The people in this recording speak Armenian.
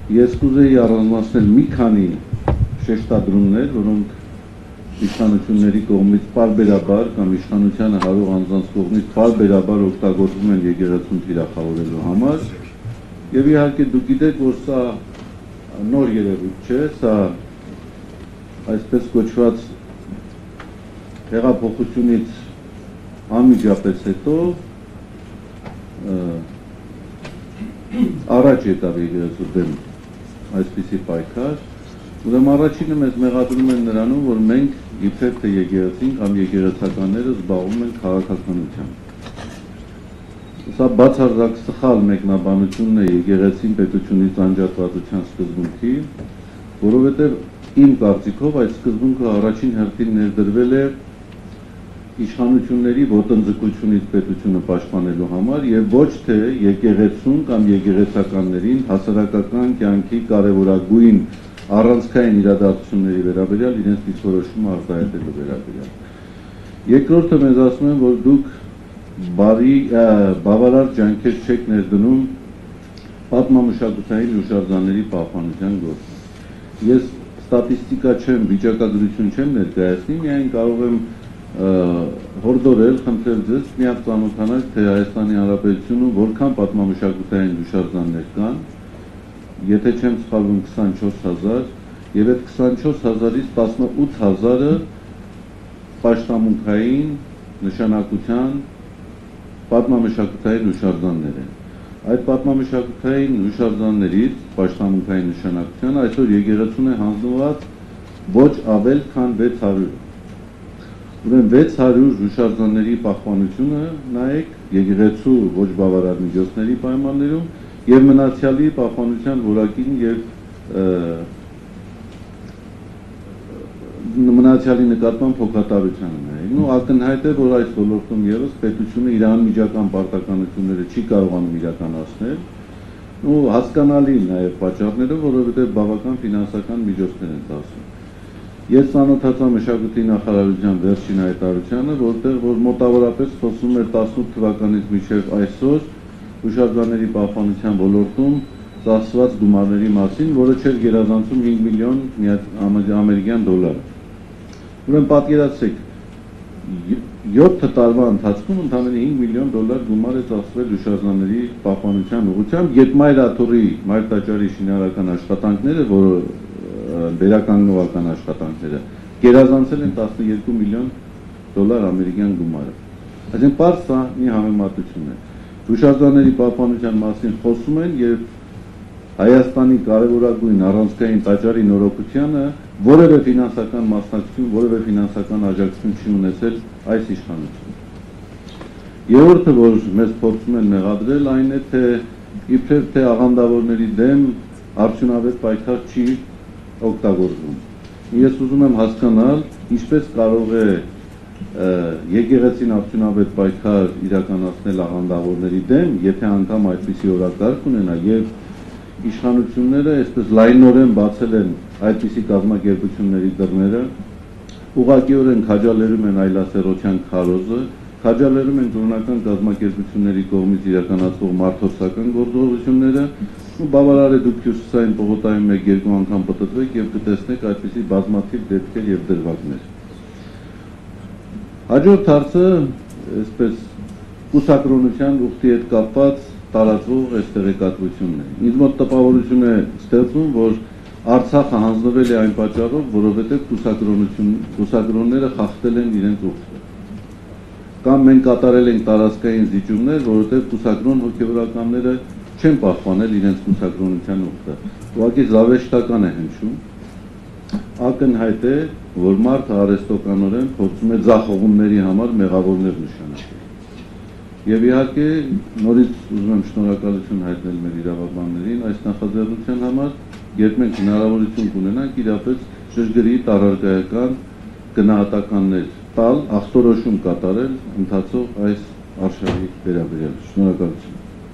Ես կուզեի առանձնացնել մի քանի շեշտադրումներ, որոնք իշխանությունների կողմից պարբերաբար կամ իշխանությանը հարող անձանց կողմից պարբերաբար օգտագործվում են եկեղեցուն թիրախավորելու համար, եւ իհարկե դուք գիտեք, որ սա նոր երևույթ չէ, սա այսպես կոչված հեղափոխությունից անմիջապես հետո առաջ եկավ եկեղեցու դեմ այսպիսի պայքար, ուրեմն առաջինը մեզ մեղադրում են նրանում, որ մենք իբրև թե եկեղեցին կամ եկեղեցականները զբաղվում են քաղաքականությամբ։ Սա բացարձակ սխալ մեկնաբանությունն է եկեղեցին պետությունից անջատվածության սկզբունքի, որովհետև իմ կարծիքով այդ սկզբունքը առաջին հերթին ներդրվել է իշխանությունների ոտնձգությունից պետությունը պաշտպանելու համար եւ ոչ թե եկեղեցուն կամ եկեղեցականներին հասարակական կյանքի կարևորագույն առանցքային իրադարձությունների վերաբերյալ իրենց դիրքորոշումը արտահայտելու վերաբերյալ։ Երկրորդը մեզ ասում են, որ դուք բավարար ջանքեր չեք ներդնում պատմամշակութային հուշարձանների պահպանության գործում։ Ես ստատիստիկա չեմ, վիճակագրություն չեմ ներկայացնի, միայն կարող եմ հորդորել, խնդրել ձեզ միակ ծանոթանալ, թե Հայաստանի Հանրապետությունում որքան պատմամշակութային հուշարձաններ կան, եթե չեմ սխալվում 24,000, եւ այդ 24,000-ից 18,000-ը պաշտամունքային նշանակության պատմամշակութային հուշարձաններ են։ Այդ պատմամշակութային հուշարձաններից պաշտամունքային նշանակության այսօր եկեղեցուն է հանձնված ոչ ավել քան 600։ Ուրեմն 600 հուշարձանների պահպանությունը նայեք եկեղեցու ոչ բավարար միջոցների պայմաններում եւ մնացյալի պահպանության որակին եւ մնացյալի նկատմամբ փոխատարությանը նայեք։ Ու ակնհայտ է, որ այս ոլորտում եւս պետությունը իր անմիջական պարտականությունները չի կարողանում իրականացնել ու հասկանալի նաեւ պատճառներով, որովհետեւ բավական ֆինանսական միջոցներ են ծախսում։ Ես ծանոթացա մշակույթի նախարարության վերջին հայտարարությանը, որտեղ որ մոտավորապես խոսում էր 18 թվականից մինչև այսօր հուշարձանների պահպանության ոլորտում ծախսված գումարների մասին, որը չէր գերազանցում 5 միլիոն ամերիկյան դոլար։ Ուրեմն պատկերացրեք, 7 տարվա ընթացքում ընդամենը 5 միլիոն դոլար գումար է ծախսվել հուշարձանների պահպանության ուղղությամբ, երբ Մայր աթոռի, Մայր տաճարի շինարարական աշխատանքները, որը վերականգնողական աշխատանքները գերազանցել են 12 միլիոն դոլար ամերիկյան գումարը։ Այսինքն պարզ սա մի համեմատություն է։ Հուշարձանների պահպանության մասին խոսում են եւ Հայաստանի կարևորագույն առանցքային տաճարի նորոգությանը որևէ ֆինանսական մասնակցություն, որևէ ֆինանսական աջակցություն չի ունեցել այս իշխանությունը։ Երրորդը, որ մեզ փորձում են մեղադրել, այն է, թե իբրև թե աղանդավորների դեմ արդյունավետ պայքար չի օգտագործվում։ Ես ուզում եմ հասկանալ, ինչպես կարող է եկեղեցին արդյունավետ պայքար իրականացնել աղանդավորների դեմ, եթե անգամ այդպիսի օրակարգ ունենա եւ իշխանությունները այսպես լայնորեն բացել են այդպիսի կազմակերպությունների դռները, ուղղակիորեն քաջալերում են այլասերության քարոզը, քաջալերում են կրոնական կազմակերպությունների կողմից իրականացվող մարդոցական գործողությունները, ու բավարար է դուք Հյուսիսային պողոտայում 1-2 անգամ պտտվեք եւ կտեսնեք այդպիսի բազմաթիվ դեպքեր եւ դրվագներ։ Հաջորդ հարցը, այսպես կուսակրոնության ուխտի հետ կապված տարածվող այս տեղեկատվությունն է։ Ինձ մոտ տպավորություն է ստեղծում, որ Արցախը հանձնվել է այն պատճառով, որովհետեւ կուսակրոնները խախտել են իրենց ուխտը։ Կամ մենք կատարել ենք տարածքային զիջումներ, որովհետեւ կուսակրոն հոգեվորականները չեն պահպանել իրենց կուսակրոնության ուխտը։ Ուղղակի զավեշտական է հնչում։ Ակնհայտ է, որ մարդը արեստոկանորեն փորձում է ձախողումների համար մեղավորներ նշանակել։ Եվ իհարկե նորից ուզում եմ շնորհակալություն հայտնել մեր իրավաբաններին այս նախաձեռնության համար, երբ մենք հնարավորություն կունենանք իրապես ճշգրիտ առարկայական գնահատականներ տալ, ախտորոշում կատարել ընթացող այս արշավի վերաբերյալ։ Շնորհակալություն։